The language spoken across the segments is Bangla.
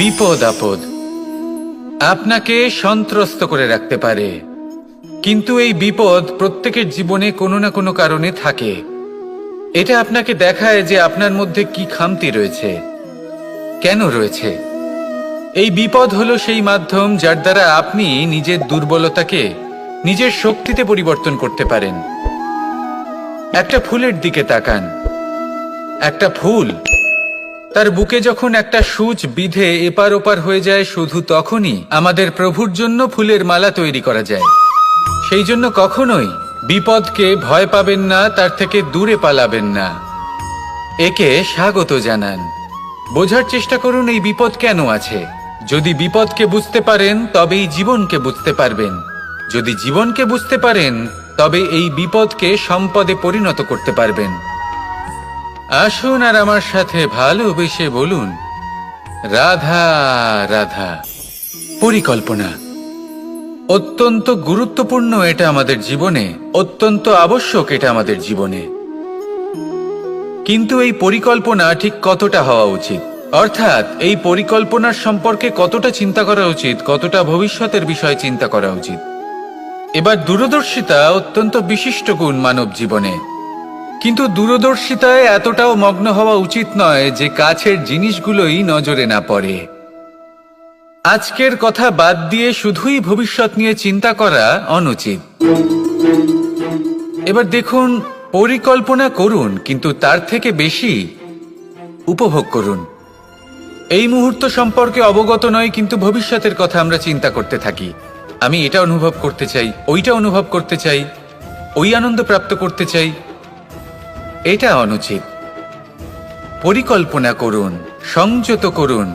বিপদ আপদ আপনাকে সন্ত্রস্ত করে রাখতে পারে, কিন্তু এই বিপদ প্রত্যেকের জীবনে কোনো না কোনো কারণে থাকে। এটা আপনাকে দেখায় যে আপনার মধ্যে কি খামতি রয়েছে, কেন রয়েছে। এই বিপদ হলো সেই মাধ্যম যার দ্বারা আপনি নিজের দুর্বলতাকে নিজের শক্তিতে পরিবর্তন করতে পারেন। একটা ফুলের দিকে তাকান। একটা ফুল, তার বুকে যখন একটা সূচ বিধে এপার ওপার হয়ে যায়, শুধু তখনই আমাদের প্রভুর জন্য ফুলের মালা তৈরি করা যায়। সেই জন্য কখনোই বিপদকে ভয় পাবেন না, তার থেকে দূরে পালাবেন না, একে স্বাগত জানান। বোঝার চেষ্টা করুন এই বিপদ কেন আছে। যদি বিপদকে বুঝতে পারেন তবেই জীবনকে বুঝতে পারবেন। যদি জীবনকে বুঝতে পারেন তবে এই বিপদকে সম্পদে পরিণত করতে পারবেন। আসুন আর আমার সাথে ভালোবেসে বলুন, রাধা রাধা। পরিকল্পনা অত্যন্ত গুরুত্বপূর্ণ, এটা আমাদের জীবনে অত্যন্ত আবশ্যক, এটা আমাদের জীবনে। কিন্তু এই পরিকল্পনা ঠিক কতটা হওয়া উচিত, অর্থাৎ এই পরিকল্পনার সম্পর্কে কতটা চিন্তা করা উচিত, কতটা ভবিষ্যতের বিষয়ে চিন্তা করা উচিত। এবার দূরদর্শিতা অত্যন্ত বিশিষ্ট গুণ মানব জীবনে, কিন্তু দূরদর্শিতায় এতটাও মগ্ন হওয়া উচিত নয় যে কাছের জিনিসগুলোই নজরে না পড়ে। আজকের কথা বাদ দিয়ে শুধুই ভবিষ্যৎ নিয়ে চিন্তা করা অনুচিত। এবার দেখুন, পরিকল্পনা করুন, কিন্তু তার থেকে বেশি উপভোগ করুন। এই মুহূর্ত সম্পর্কে অবগত নয়, কিন্তু ভবিষ্যতের কথা আমরা চিন্তা করতে থাকি। আমি এটা অনুভব করতে চাই, ওইটা অনুভব করতে চাই, ওই আনন্দ প্রাপ্ত করতে চাই। এটা অনুচিত। পরিকল্পনা করুন, সংযত করুন,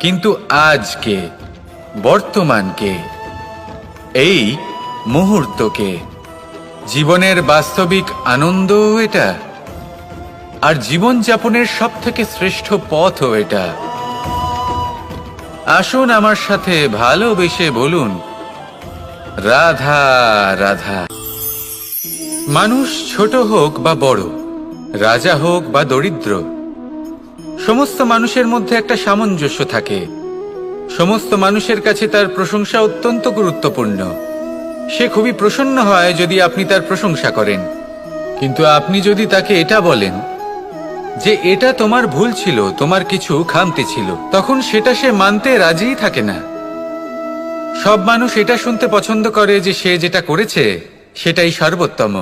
কিন্তু আজকে, বর্তমানকে, এই মুহূর্তকে। জীবনের বাস্তবিক আনন্দ এটা, আর জীবনযাপনের সবথেকে শ্রেষ্ঠ পথও এটা। আসুন আমার সাথে ভালোবেসে বলুন, রাধা রাধা। মানুষ ছোট হোক বা বড়, রাজা হোক বা দরিদ্র, সমস্ত মানুষের মধ্যে একটা সামঞ্জস্য থাকে। সমস্ত মানুষের কাছে তার প্রশংসা অত্যন্ত গুরুত্বপূর্ণ। সে খুবই প্রসন্ন হয় যদি আপনি তার প্রশংসা করেন, কিন্তু আপনি যদি তাকে এটা বলেন যে এটা তোমার ভুল ছিল, তোমার কিছু খামতি ছিল, তখন সেটা সে মানতে রাজিই থাকে না। সব মানুষ এটা শুনতে পছন্দ করে যে সে যেটা করেছে সেটাই সর্বোত্তম।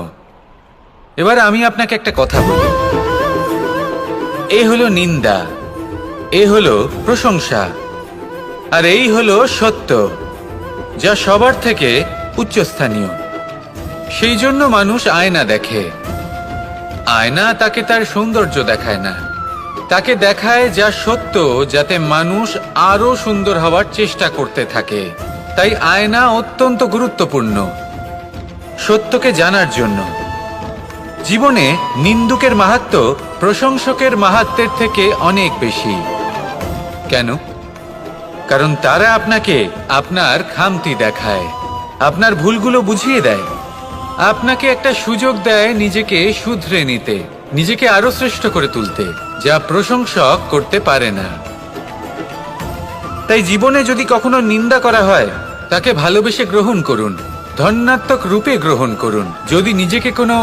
এবার আমি আপনাকে একটা কথা বলি, এ হলো নিন্দা, এ হলো প্রশংসা, আর এই হলো সত্য, যা সবার থেকে উচ্চস্থানীয়। সেই জন্য মানুষ আয়না দেখে। আয়না তাকে তার সৌন্দর্য দেখায় না, তাকে দেখায় যা সত্য, যাতে মানুষ আরো সুন্দর হওয়ার চেষ্টা করতে থাকে। তাই আয়না অত্যন্ত গুরুত্বপূর্ণ সত্যকে জানার জন্য। জীবনে নিন্দুকের মাহাত্ম্য প্রশংসকের মাহাত্ম্যের থেকে অনেক বেশি। কেন? কারণ তারা আপনাকে আপনার খামতি দেখায়, আপনার ভুলগুলো বুঝিয়ে দেয়, আপনাকে একটা সুযোগ দেয় নিজেকে শুধরে নিতে, নিজেকে আরো শ্রেষ্ঠ করে তুলতে, যা প্রশংসক করতে পারে না। তাই জীবনে যদি কখনো নিন্দা করা হয়, তাকে ভালোবেসে গ্রহণ করুন, ধন্যাত্মক রূপে গ্রহণ করুন। যদি নিজেকে কোনো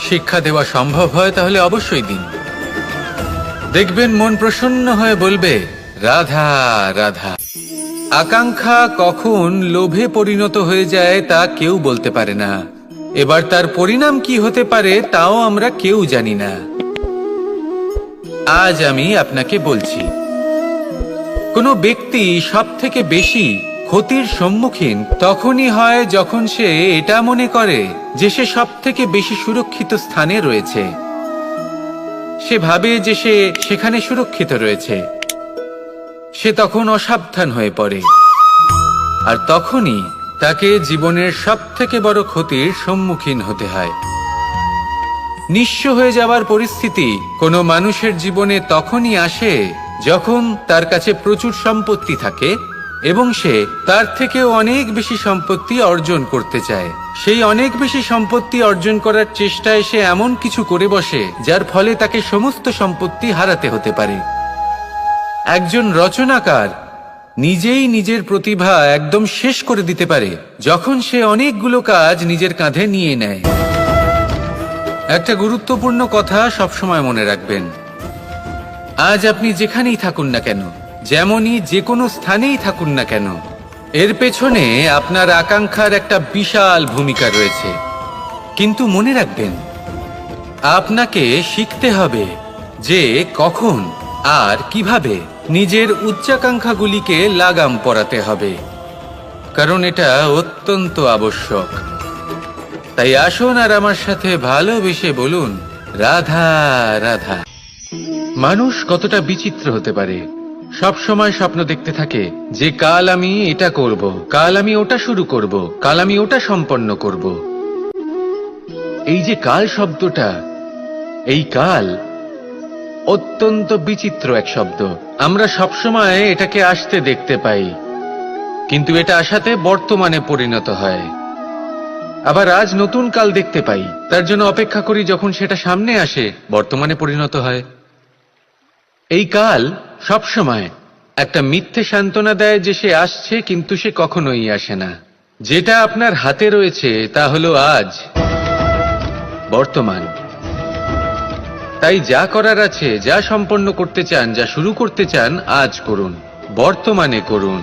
শিক্ষা দেওয়া সম্ভব হয় তাহলে অবশ্যই দিন। দেখবেন মন প্রসন্ন হয়ে বলবে, রাধা রাধা। আকাঙ্ক্ষা কখন লোভে পরিণত হয়ে যায় তা কেউ বলতে পারে না। এবার তার পরিণাম কি হতে পারে তাও আমরা কেউ জানি না। আজ আমি আপনাকে বলছি, কোনো ব্যক্তি সব থেকে বেশি ক্ষতির সম্মুখীন তখনই হয় যখন সে এটা মনে করে যে সে সব থেকে বেশি সুরক্ষিত স্থানে রয়েছে। সে ভাবে যে সে সেখানে সুরক্ষিত রয়েছে। সে তখন অসাবধান হয়ে পড়ে, আর তখনই তাকে জীবনের সব থেকে বড় ক্ষতির সম্মুখীন হতে হয়। নিঃস্ব হয়ে যাওয়ার পরিস্থিতি কোনো মানুষের জীবনে তখনই আসে যখন তার কাছে প্রচুর সম্পত্তি থাকে এবং সে তার থেকেও অনেক বেশি সম্পত্তি অর্জন করতে চায়। সেই অনেক বেশি সম্পত্তি অর্জন করার চেষ্টায় সে এমন কিছু করে বসে যার ফলে তাকে সমস্ত সম্পত্তি হারাতে হতে পারে। একজন রচনাকার নিজেই নিজের প্রতিভা একদম শেষ করে দিতে পারে যখন সে অনেকগুলো কাজ নিজের কাঁধে নিয়ে নেয়। একটা গুরুত্বপূর্ণ কথা সবসময় মনে রাখবেন, আজ আপনি যেখানেই থাকুন না কেন, যেমনই যে কোনো স্থানেই থাকুন না কেন, এর পেছনে আপনার আকাঙ্ক্ষার একটা বিশাল ভূমিকা রয়েছে। কিন্তু মনে রাখবেন, আপনাকে শিখতে হবে যে কখন আর কিভাবে নিজের উচ্চাকাঙ্ক্ষাগুলিকে লাগাম পরাতে হবে, কারণ এটা অত্যন্ত আবশ্যক। তাই আসুন আর আমার সাথে ভালোবেসে বলুন, রাধা রাধা। মানুষ কতটা বিচিত্র হতে পারে, সব সময় স্বপ্ন দেখতে থাকে যে কাল আমি এটা করব, কাল আমি ওটা শুরু করব, কাল আমি ওটা সম্পন্ন করব। এই যে কাল শব্দটা, এই কাল অত্যন্ত বিচিত্র এক শব্দ। আমরা সবসময় এটাকে আসতে দেখতে পাই, কিন্তু এটা আসাতে বর্তমানে পরিণত হয়। আবার আজ নতুন কাল দেখতে পাই, তার জন্য অপেক্ষা করি, যখন সেটা সামনে আসে বর্তমানে পরিণত হয়। এই কাল সবসময় একটা মিথ্যে সান্ত্বনা দেয় যে সে আসছে, কিন্তু সে কখনোই আসে না। যেটা আপনার হাতে রয়েছে তা হলো আজ, বর্তমান। তাই যা করার আছে, যা সম্পন্ন করতে চান, যা শুরু করতে চান, আজ করুন, বর্তমানে করুন।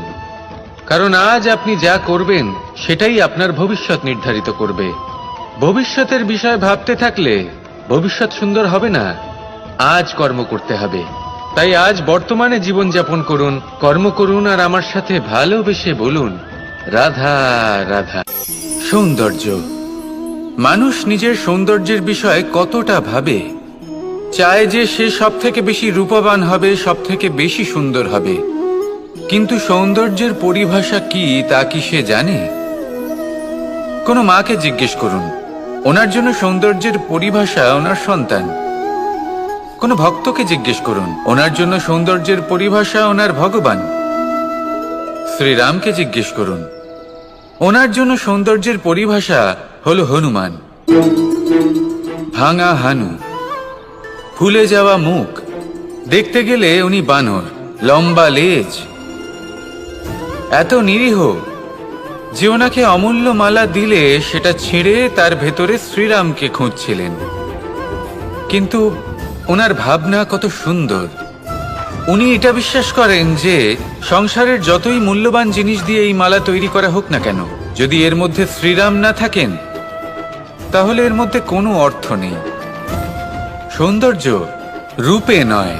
কারণ আজ আপনি যা করবেন সেটাই আপনার ভবিষ্যৎ নির্ধারিত করবে। ভবিষ্যতের বিষয় ভাবতে থাকলে ভবিষ্যৎ সুন্দর হবে না। আজ কর্ম করতে হবে। তাই আজ বর্তমানে জীবনযাপন করুন, কর্ম করুন, আর আমার সাথে ভালোবেসে বলুন, রাধা রাধা। সৌন্দর্য। মানুষ নিজের সৌন্দর্যের বিষয়ে কতটা ভাবে, চায় যে সে সব থেকে বেশি রূপবান হবে, সব থেকে বেশি সুন্দর হবে। কিন্তু সৌন্দর্যের পরিভাষা কি তা কি সে জানে? কোনো মাকে জিজ্ঞেস করুন, ওনার জন্য সৌন্দর্যের পরিভাষা ওনার সন্তান। কোনো ভক্তকে জিজ্ঞেস করুন, ওনার জন্য সৌন্দর্যের পরিভাষা ওনার ভগবান। শ্রীরামকে জিজ্ঞেস করুন, ওনার জন্য সৌন্দর্যের পরিভাষা হলো হনুমান। ভাঙা হানু, ফুলে যাওয়া মুখ, দেখতে গেলে উনি বানর, লম্বা লেজ, এত নিরীহ যে ওনাকে অমূল্য মালা দিলে সেটা ছিঁড়ে তার ভেতরে শ্রীরামকে খুঁজছিলেন। কিন্তু ওনার ভাবনা কত সুন্দর। উনি এটা বিশ্বাস করেন যে সংসারের যতই মূল্যবান জিনিস দিয়ে এই মালা তৈরি করা হোক না কেন, যদি এর মধ্যে শ্রীরাম না থাকেন তাহলে এর মধ্যে কোনো অর্থ নেই। সৌন্দর্য রূপে নয়,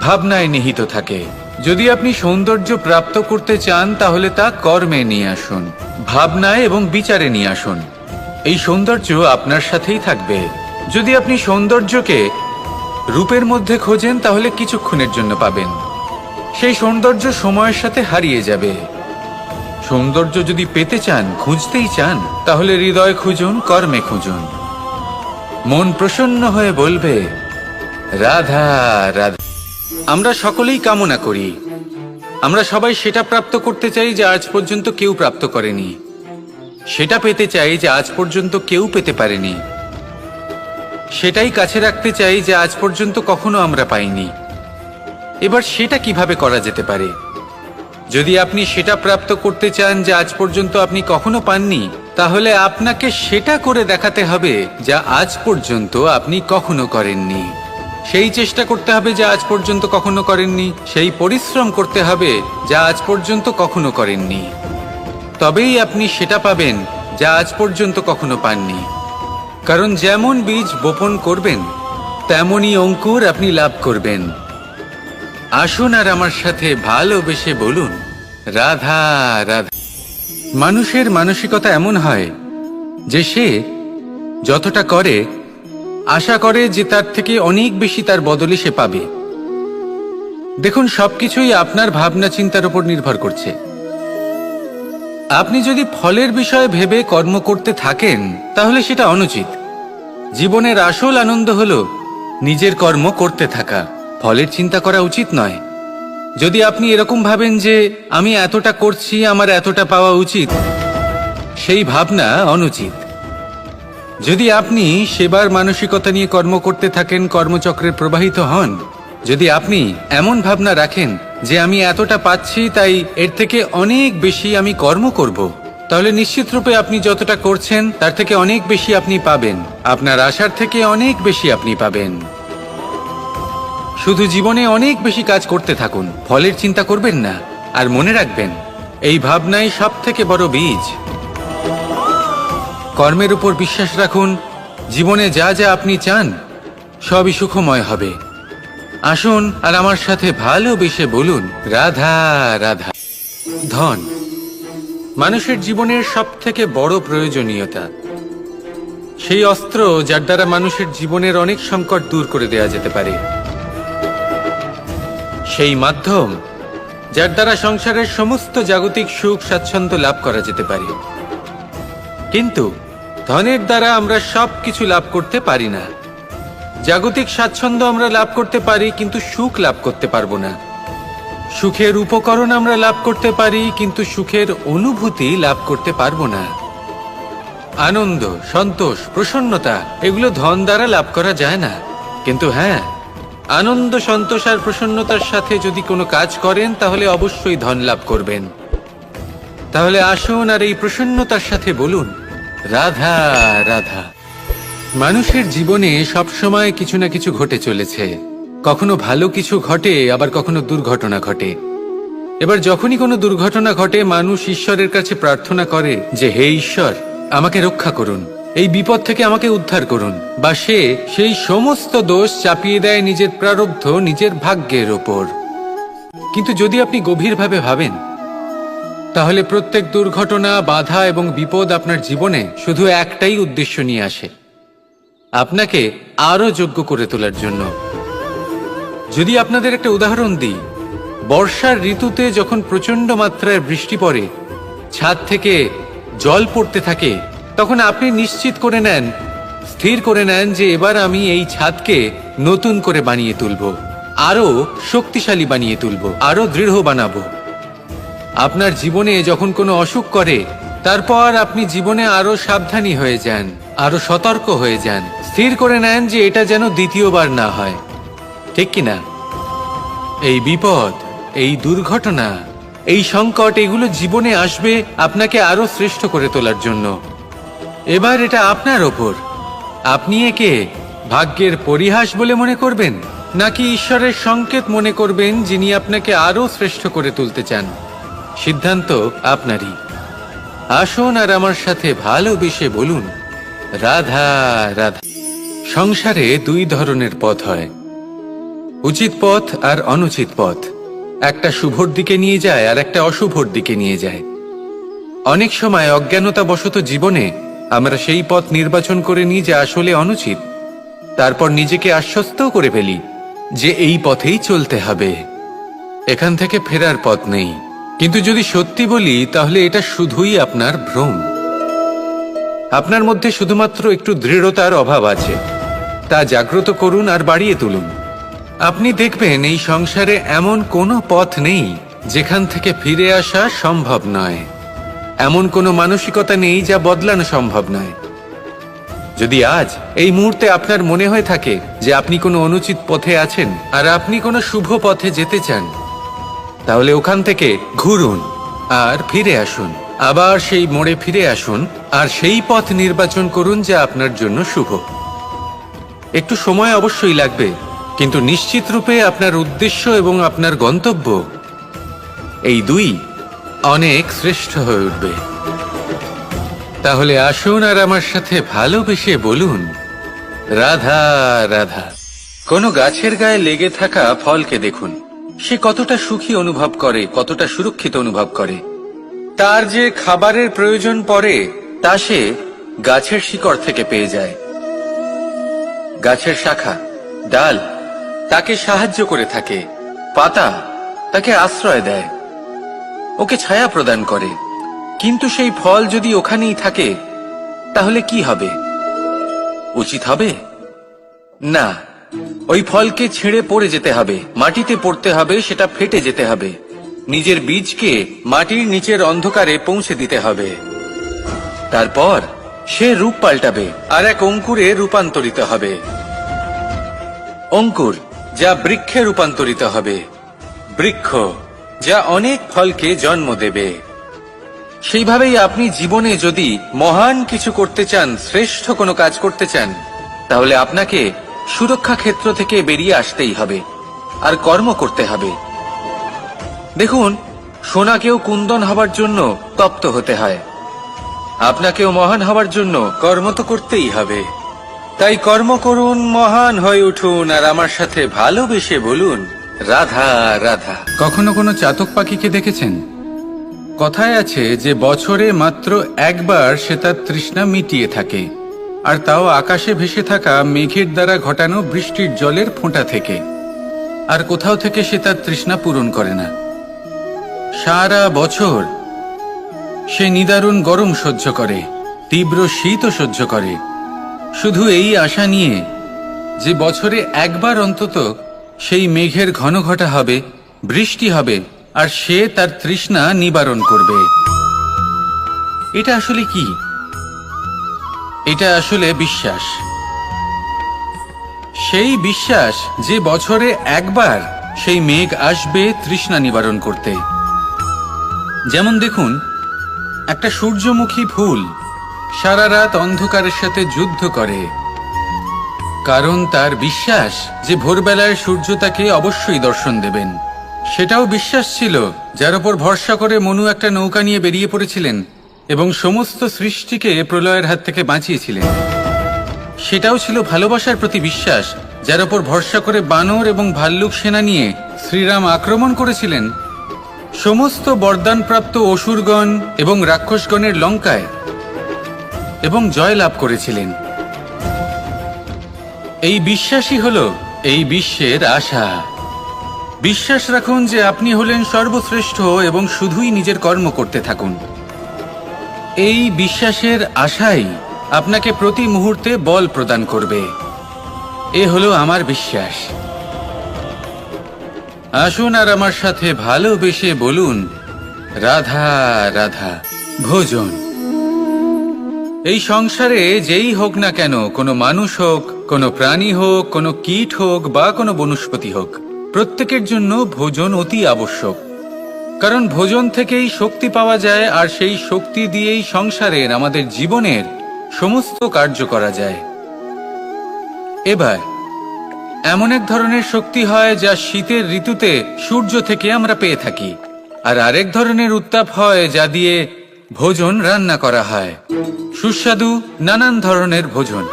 ভাবনায় নিহিত থাকে। যদি আপনি সৌন্দর্য প্রাপ্ত করতে চান তাহলে তা কর্মে নিয়ে আসুন, ভাবনায় এবং বিচারে নিয়ে আসুন। এই সৌন্দর্য আপনার সাথেই থাকবে। যদি আপনি সৌন্দর্যকে রূপের মধ্যে খোঁজেন তাহলে কিছুক্ষণের জন্য পাবেন, সেই সৌন্দর্য সময়ের সাথে হারিয়ে যাবে। সৌন্দর্য যদি পেতে চান, খুঁজতেই চান, তাহলে হৃদয় খুঁজুন, কর্মে খুঁজুন। মন প্রসন্ন হয়ে বলবে, রাধা রাধা। আমরা সকলেই কামনা করি, আমরা সবাই সেটা প্রাপ্ত করতে চাই যা আজ পর্যন্ত কেউ প্রাপ্ত করেনি, সেটা পেতে চাই যা আজ পর্যন্ত কেউ পেতে পারেনি, সেটাই কাছে রাখতে চাই যা আজ পর্যন্ত কখনো আমরা পাইনি। এবার সেটা কিভাবে করা যেতে পারে? যদি আপনি সেটা প্রাপ্ত করতে চান যা আজ পর্যন্ত আপনি কখনো পাননি, তাহলে আপনাকে সেটা করে দেখাতে হবে যা আজ পর্যন্ত আপনি কখনো করেননি। সেই চেষ্টা করতে হবে যা আজ পর্যন্ত কখনো করেননি, সেই পরিশ্রম করতে হবে যা আজ পর্যন্ত কখনো করেননি। তবেই আপনি সেটা পাবেন যা আজ পর্যন্ত কখনো পাননি। কারণ যেমন বীজ বপন করবেন তেমনই অঙ্কুর আপনি লাভ করবেন। আসুন আর আমার সাথে ভালোবেসে বলুন, রাধা রাধা। মানুষের মানসিকতা এমন হয় যে সে যতটা করে আশা করে যে তার থেকে অনেক বেশি তার বদলে সে পাবে। দেখুন, সবকিছুই আপনার ভাবনা চিন্তার উপর নির্ভর করছে। আপনি যদি ফলের বিষয়ে ভেবে কর্ম করতে থাকেন তাহলে সেটা অনুচিত। জীবনের আসল আনন্দ হলো নিজের কর্ম করতে থাকা, ফলের চিন্তা করা উচিত নয়। যদি আপনি এরকম ভাবেন যে আমি এতটা করছি, আমার এতটা পাওয়া উচিত, সেই ভাবনা অনুচিত। যদি আপনি সেবার মানসিকতা নিয়ে কর্ম করতে থাকেন, কর্মচক্রে প্রবাহিত হন, যদি আপনি এমন ভাবনা রাখেন যে আমি এতটা পাচ্ছি, তাই এর থেকে অনেক বেশি আমি কর্ম করব, তাহলে নিশ্চিত রূপে আপনি যতটা করছেন তার থেকে অনেক বেশি আপনি পাবেন। আপনার আশার থেকে অনেক বেশি আপনি পাবেন। শুধু জীবনে অনেক বেশি কাজ করতে থাকুন, ফলের চিন্তা করবেন না। আর মনে রাখবেন, এই ভাবনাই সব থেকে বড় বীজ। কর্মের উপর বিশ্বাস রাখুন। জীবনে যা যা আপনি চান সবই সুখময় হবে। আসুন আর আমার সাথে ভালোবেসে বলুন, রাধা রাধা। ধন মানুষের জীবনের সব থেকে বড় প্রয়োজনীয়তা, সেই অস্ত্র যার দ্বারা মানুষের জীবনের অনেক সংকট দূর করে দেওয়া যেতে পারে, সেই মাধ্যম যার দ্বারা সংসারের সমস্ত জাগতিক সুখ স্বাচ্ছন্দ্য লাভ করা যেতে পারে। কিন্তু ধনের দ্বারা আমরা সব কিছু লাভ করতে পারি না। জাগতিক স্বাচ্ছন্দ্য আমরা লাভ করতে পারি, কিন্তু সুখ লাভ করতে পারবো না। সুখের উপকরণ আমরা লাভ করতে পারি, কিন্তু সুখের অনুভূতি লাভ করতে পারবো না। আনন্দ, সন্তোষ, প্রসন্নতা এগুলো ধন দ্বারা লাভ করা যায় না। কিন্তু হ্যাঁ, আনন্দ, সন্তোষ আর প্রসন্নতার সাথে যদি কোনো কাজ করেন তাহলে অবশ্যই ধন লাভ করবেন। তাহলে আসুন আর এই প্রসন্নতার সাথে বলুন, রাধা রাধা। মানুষের জীবনে সবসময় কিছু না কিছু ঘটে চলেছে। কখনো ভালো কিছু ঘটে, আবার কখনো দুর্ঘটনা ঘটে। এবার যখনই কোনো দুর্ঘটনা ঘটে, মানুষ ঈশ্বরের কাছে প্রার্থনা করে যে, হে ঈশ্বর, আমাকে রক্ষা করুন, এই বিপদ থেকে আমাকে উদ্ধার করুন। বা সে সেই সমস্ত দোষ চাপিয়ে দেয় নিজের প্রারব্ধ, নিজের ভাগ্যের ওপর। কিন্তু যদি আপনি গভীরভাবে ভাবেন, তাহলে প্রত্যেক দুর্ঘটনা, বাধা এবং বিপদ আপনার জীবনে শুধু একটাই উদ্দেশ্য নিয়ে আসে, আপনাকে আরো যোগ্য করে তোলার জন্য। যদি আপনাদের একটা উদাহরণ দিই, বর্ষার ঋতুতে যখন প্রচন্ড মাত্রায় বৃষ্টি পড়ে, ছাদ থেকে জল পড়তে থাকে, তখন আপনি নিশ্চিত করে নেন, স্থির করে নেন যে এবার আমি এই ছাদকে নতুন করে বানিয়ে তুলব, আরো শক্তিশালী বানিয়ে তুলব, আরো দৃঢ় বানাবো। আপনার জীবনে যখন কোনো অসুখ করে, তারপর আপনি জীবনে আরো সাবধানী হয়ে যান, আরো সতর্ক হয়ে যান, স্থির করে নেন যে এটা যেন দ্বিতীয়বার না হয়। ঠিক কিনা? এই বিপদ, এই দুর্ঘটনা, এই সংকট, এগুলো জীবনে আসবে আপনাকে আরো শ্রেষ্ঠ করে তোলার জন্য। এবার এটা আপনার ওপর। আপনি একে ভাগ্যের পরিহাস বলে মনে করবেন, নাকি ঈশ্বরের সংকেত মনে করবেন, যিনি আপনাকে আরো শ্রেষ্ঠ করে তুলতে চান। সিদ্ধান্ত আপনারই। আসুন আর আমার সাথে ভালোবেসে বলুন, রাধা রাধা। সংসারে দুই ধরনের পথ হয়, উচিত পথ আর অনুচিত পথ। একটা শুভর দিকে নিয়ে যায় আর একটা অশুভর দিকে নিয়ে যায়। অনেক সময় অজ্ঞানতাবশত জীবনে আমরা সেই পথ নির্বাচন করে নিই যা আসলে অনুচিত। তারপর নিজেকে আশ্বস্তও করে ফেলি যে এই পথেই চলতে হবে, এখান থেকে ফেরার পথ নেই। কিন্তু যদি সত্যি বলি, তাহলে এটা শুধুই আপনার ভ্রম। আপনার মধ্যে শুধুমাত্র একটু দৃঢ়তার অভাব আছে, তা জাগ্রত করুন আর বাড়িয়ে তুলুন। আপনি দেখবেন এই সংসারে এমন কোনো পথ নেই যেখান থেকে ফিরে আসা সম্ভব নয়। এমন কোনো মানসিকতা নেই যা বদলানো সম্ভব নয়। যদি আজ এই মুহূর্তে আপনার মনে হয়ে থাকে যে আপনি কোনো অনুচিত পথে আছেন আর আপনি কোনো শুভ পথে যেতে চান, তাহলে ওখান থেকে ঘুরুন আর ফিরে আসুন, আবার সেই মোড়ে ফিরে আসুন আর সেই পথ নির্বাচন করুন যা আপনার জন্য শুভ। একটু সময় অবশ্যই লাগবে, কিন্তু নিশ্চিত রূপে আপনার উদ্দেশ্য এবং আপনার গন্তব্য এই দুই অনেক শ্রেষ্ঠ হয়ে উঠবে। তাহলে আসুন আর আমার সাথে ভালোবেসে বলুন, রাধা রাধা। কোনো গাছের গায়ে লেগে থাকা ফলকে দেখুন, সে কতটা সুখী অনুভব করে, কতটা সুরক্ষিত অনুভব করে। তার যে খাবারের প্রয়োজন পড়ে তা সে গাছের শিকড় থেকে পেয়ে যায়। গাছের শাখা, ডাল তাকে সাহায্য করে থাকে, পাতা তাকে আশ্রয় দেয়, ওকে ছায়া প্রদান করে। কিন্তু সেই ফল যদি ওখানেই থাকে, তাহলে কি হবে? উচিত হবে না। ওই ফলকে ছেড়ে পড়ে যেতে হবে, মাটিতে পড়তে হবে, সেটা ফেটে যেতে হবে, নিজের বীজকে মাটির নিচের অন্ধকারে পৌঁছে দিতে হবে। তারপর সে রূপ পাল্টাবে আর এক অঙ্কুরে রূপান্তরিত হবে। অঙ্কুর যা বৃক্ষে রূপান্তরিত হবে, বৃক্ষ, যা অনেক ফলকে জন্ম দেবে। সেইভাবেই আপনি জীবনে যদি মহান কিছু করতে চান, শ্রেষ্ঠ কোনো কাজ করতে চান, তাহলে আপনাকে সুরক্ষা ক্ষেত্র থেকে বেরিয়ে আসতেই হবে আর কর্ম করতে হবে। দেখুন, সোনাকেও কুন্দন হবার জন্য তপ্ত হতে হয়। আপনাকেও মহান হবার জন্য কর্ম তো করতেই হবে। তাই কর্ম করুন, মহান হয়ে উঠুন, আর আমার সাথে ভালোবেসে বলুন, রাধা রাধা। কখনো কোনো চাতক পাখিকে দেখেছেন? কথায় আছে যে বছরে মাত্র একবার সে তার তৃষ্ণা মিটিয়ে থাকে, আর তাও আকাশে ভেসে থাকা মেঘের দ্বারা ঘটানো বৃষ্টির জলের ফোঁটা থেকে। আর কোথাও থেকে সে তার তৃষ্ণা পূরণ করে না। সারা বছর সে নিদারুণ গরম সহ্য করে, তীব্র শীতও সহ্য করে, শুধু এই আশা নিয়ে যে বছরে একবার অন্তত সেই মেঘের ঘন ঘটা হবে, বৃষ্টি হবে, আর সে তার তৃষ্ণা নিবারণ করবে। এটা আসলে কি? এটা আসলে বিশ্বাস। সেই বিশ্বাস যে বছরে একবার সেই মেঘ আসবে তৃষ্ণা নিবারণ করতে। যেমন দেখুন, একটা সূর্যমুখী ফুল সারা রাত অন্ধকারের সাথে যুদ্ধ করে, কারণ তার বিশ্বাস যে ভোরবেলায় সূর্য তাকে অবশ্যই দর্শন দেবেন। সেটাও বিশ্বাস ছিল যার উপর ভরসা করে মনু একটা নৌকা নিয়ে বেরিয়ে পড়েছিলেন এবং সমস্ত সৃষ্টিকে প্রলয়ের হাত থেকে বাঁচিয়েছিলেন। সেটাও ছিল ভালোবাসার প্রতি বিশ্বাস, যার উপর ভরসা করে বানর এবং ভাল্লুক সেনা নিয়ে শ্রীরাম আক্রমণ করেছিলেন সমস্ত বরদানপ্রাপ্ত অসুরগণ এবং রাক্ষসগণের লঙ্কায় এবং জয় লাভ করেছিলেন। এই বিশ্বাসই হল এই বিশ্বের আশা। বিশ্বাস রাখুন যে আপনি হলেন সর্বশ্রেষ্ঠ এবং শুধুই নিজের কর্ম করতে থাকুন। এই বিশ্বাসের আশাই আপনাকে প্রতি মুহূর্তে বল প্রদান করবে। এ হলো আমার বিশ্বাস। আসুন আর আমার সাথে ভালোবেসে বলুন, রাধা রাধা। ভোজন। এই সংসারে যেই হোক না কেন, কোনো মানুষ হোক, কোনো প্রাণী হোক, কোনো কীট হোক বা কোনো বনস্পতি হোক, প্রত্যেকের জন্য ভোজন অতি আবশ্যক। কারণ ভোজন থেকেই শক্তি পাওয়া যায়, আর সেই শক্তি দিয়েই সংসারের, আমাদের জীবনের সমস্ত কার্য করা যায়। এবার এমন এক ধরনের শক্তি হয় যা শীতের ঋতুতে সূর্য থেকে আমরা পেয়ে থাকি, আর আরেক ধরনের উত্তাপ হয় যা দিয়ে ভোজন রান্না করা হয়, সুস্বাদু নানান ধরনের ভোজন।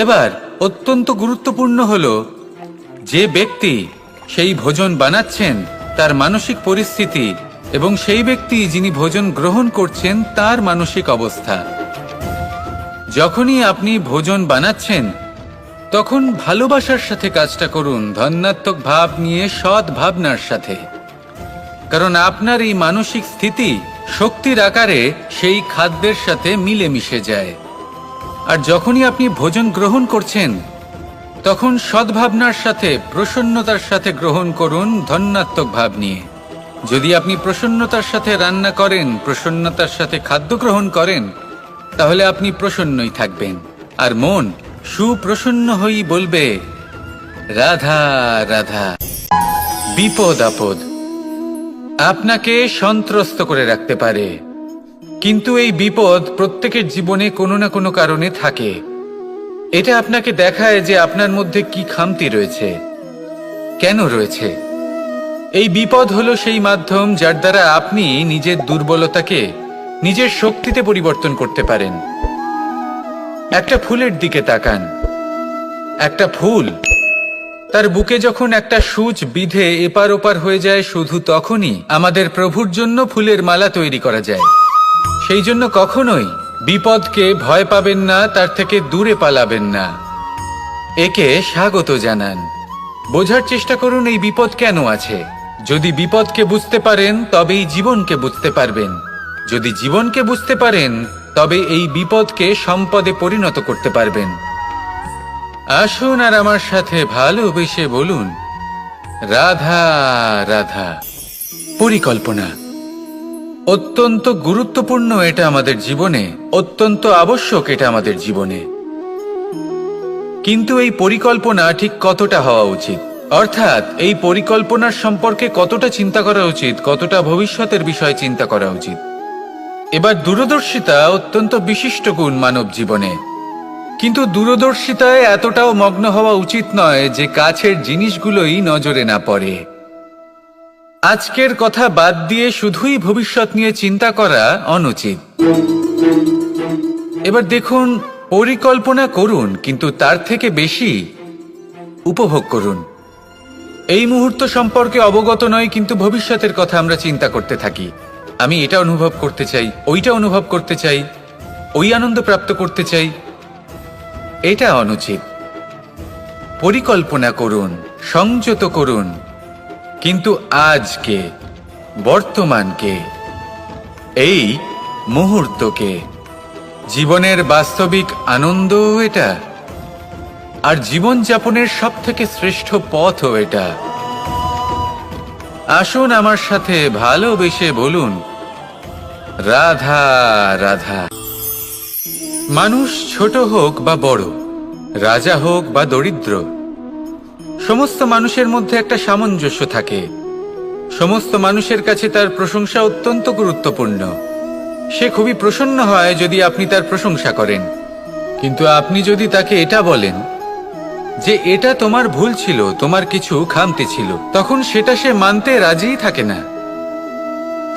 এবার অত্যন্ত গুরুত্বপূর্ণ হলো যে ব্যক্তি সেই ভোজন বানাচ্ছেন তার মানসিক পরিস্থিতি এবং সেই ব্যক্তি যিনি ভোজন গ্রহণ করছেন তার মানসিক অবস্থা। যখনই আপনি ভোজন বানাচ্ছেন তখন ভালোবাসার সাথে কাজটা করুন, ধন্যাত্মক ভাব নিয়ে, সৎ ভাবনার সাথে। কারণ আপনার এই মানসিক স্থিতি শক্তির আকারে সেই খাদ্যের সাথে মিলে মিশে যায়। আর যখনই আপনি ভোজন গ্রহণ করছেন তখন সদ্ভাবনার সাথে, প্রসন্নতার সাথে গ্রহণ করুন, ধন্যাত্মক ভাব নিয়ে। যদি আপনি প্রসন্নতার সাথে রান্না করেন, প্রসন্নতার সাথে খাদ্য গ্রহণ করেন, তাহলে আপনি প্রসন্নই থাকবেন, আর মন সুপ্রসন্ন হয়েই বলবে, রাধা রাধা। বিপদ আপদ আপনাকে সন্ত্রস্ত করে রাখতে পারে, কিন্তু এই বিপদ প্রত্যেকের জীবনে কোনো না কোনো কারণে থাকে। এটা আপনাকে দেখায় যে আপনার মধ্যে কি খামতি রয়েছে, কেন রয়েছে। এই বিপদ হলো সেই মাধ্যম যার দ্বারা আপনি নিজের দুর্বলতাকে নিজের শক্তিতে পরিবর্তন করতে পারেন। একটা ফুলের দিকে তাকান। একটা ফুল, তার বুকে যখন একটা সূচ বিঁধে এপার ওপার হয়ে যায়, শুধু তখনই আমাদের প্রভুর জন্য ফুলের মালা তৈরি করা যায়। সেই জন্য কখনোই বিপদকে ভয় পাবেন না, তার থেকে দূরে পালাবেন না, একে স্বাগত জানান। বোঝার চেষ্টা করুন এই বিপদ কেন আছে। যদি বিপদকে বুঝতে পারেন তবেই জীবনকে বুঝতে পারবেন। যদি জীবনকে বুঝতে পারেন তবে এই বিপদকে সম্পদে পরিণত করতে পারবেন। আসুন আর আমার সাথে ভালোবেসে বলুন, রাধা রাধা। পরিকল্পনা অত্যন্ত গুরুত্বপূর্ণ, এটা আমাদের জীবনে অত্যন্ত আবশ্যক, এটা আমাদের জীবনে। কিন্তু এই পরিকল্পনা ঠিক কতটা হওয়া উচিত? অর্থাৎ এই পরিকল্পনার সম্পর্কে কতটা চিন্তা করা উচিত, কতটা ভবিষ্যতের বিষয়ে চিন্তা করা উচিত। এবার দূরদর্শিতা অত্যন্ত বিশিষ্ট গুণ মানব জীবনে, কিন্তু দূরদর্শিতায় এতটাও মগ্ন হওয়া উচিত নয় যে কাছের জিনিসগুলোই নজরে না পড়ে। আজকের কথা বাদ দিয়ে শুধুই ভবিষ্যৎ নিয়ে চিন্তা করা অনুচিত। এবার দেখুন, পরিকল্পনা করুন, কিন্তু তার থেকে বেশি উপভোগ করুন। এই মুহূর্ত সম্পর্কে অবগত নয়, কিন্তু ভবিষ্যতের কথা আমরা চিন্তা করতে থাকি। আমি এটা অনুভব করতে চাই, ওইটা অনুভব করতে চাই, ওই আনন্দ প্রাপ্ত করতে চাই। এটা অনুচিত। পরিকল্পনা করুন, সংযত করুন, কিন্তু আজকে, বর্তমানকে, এই মুহূর্তকে, জীবনের বাস্তবিক আনন্দ এটা, আর জীবনযাপনের সব থেকে শ্রেষ্ঠ পথও এটা। আসুন আমার সাথে ভালোবেসে বলুন, রাধা রাধা। মানুষ ছোট হোক বা বড়, রাজা হোক বা দরিদ্র, সমস্ত মানুষের মধ্যে একটা সামঞ্জস্য থাকে। সমস্ত মানুষের কাছে তার প্রশংসা অত্যন্ত গুরুত্বপূর্ণ। সে খুবই প্রসন্ন হয় যদি আপনি তার প্রশংসা করেন, কিন্তু আপনি যদি তাকে এটা বলেন যে এটা তোমার ভুল ছিল, তোমার কিছু খামতি ছিল, তখন সেটা সে মানতে রাজিই থাকে না।